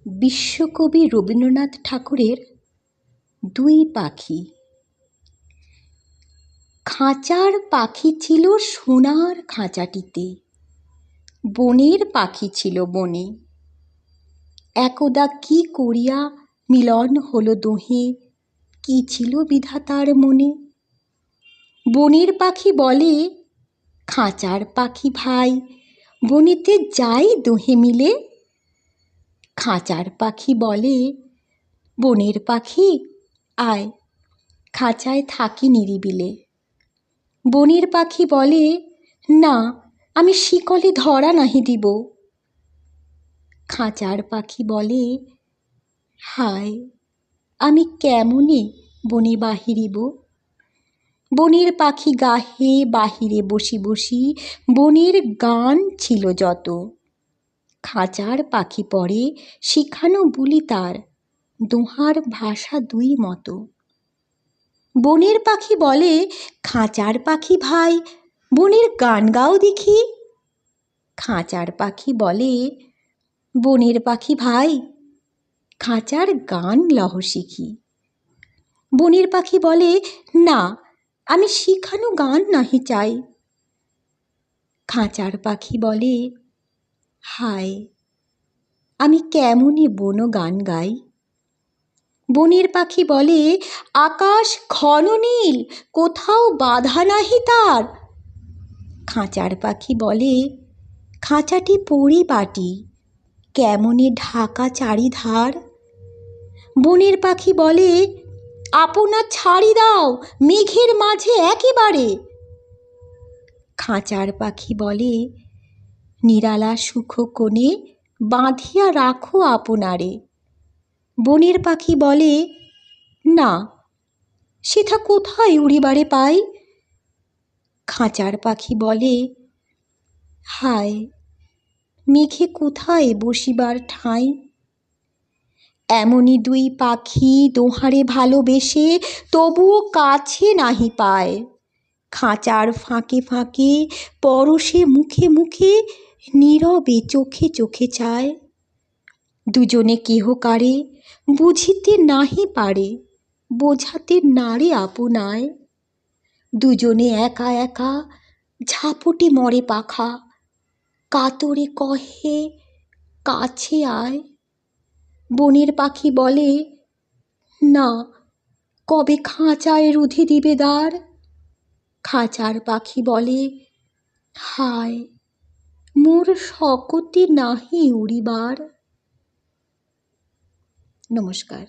বিশ্বকবি রবীন্দ্রনাথ ঠাকুরের দুই পাখি। খাঁচার পাখি ছিল সোনার খাঁচাটিতে, বনের পাখি ছিল বনে। একদা কি করিয়া মিলন হলো দোহে, কি ছিল বিধাতার মনে। বনের পাখি বলে, খাঁচার পাখি ভাই, বনেতে যাই দোহে মিলে। খাঁচার পাখি বলে, বনের পাখি আয়, খাঁচায় থাকি নিরিবিলে। বনের পাখি বলে, না আমি শিকলে ধরা নাহি দিব। খাঁচার পাখি বলে, হায় আমি কেমনে বনে বাহিরিব। বনের পাখি গাহে বাহিরে বসি বসি, বনের গান ছিল যত। খাঁচার পাখি পরে শিখানো বুলি তার, দোহার ভাষা দুই মতো। বনের পাখি বলে, খাঁচার পাখি ভাই, বনের গান গাও দেখি। খাঁচার পাখি বলে, বনের পাখি ভাই, খাঁচার গান লহ শিখি। বনের পাখি বলে, না আমি শিখানো গান নাহি চাই। খাঁচার পাখি বলে, হায় আমি কেমনে বন গান গাই। বনের পাখি বলে, আকাশ ঘন নীল, কোথাও বাধা নাহি তার। খাঁচার পাখি বলে, খাঁচাটি পরিপাটি, কেমনে ঢাকা চারিধার। বনের পাখি বলে, আপনা ছাড়ি দাও মেঘের মাঝে একেবারে। খাঁচার পাখি বলে, নিরালা সুখ কোণে বাঁধিয়া রাখো আপনারে। বনের পাখি বলে, না সেথা কোথায় উড়িবারে পাই। খাঁচার পাখি বলে, হায় মেঘে কোথায় বসিবার ঠাঁই। এমনি দুই পাখি দোহারে ভালোবেসে, তবুও কাছে নাহি পায়। খাঁচার ফাঁকে ফাঁকে পরশে মুখে মুখে, নীরবে চোখে চোখে চায়। দুজনে কেহ কারে বুঝিতে নাহি পারে, বোঝাতে নারে আপনায়। দুজনে একা একা ঝাপটে মরে পাখা, কাতরে কহে কাছে আয়। বনের পাখি বলে, না কবে খাঁচায় রুধে দিবে দ্বার। খাঁচার পাখি বলে, হায় মোর শকতি নাহি উড়িবার। নমস্কার।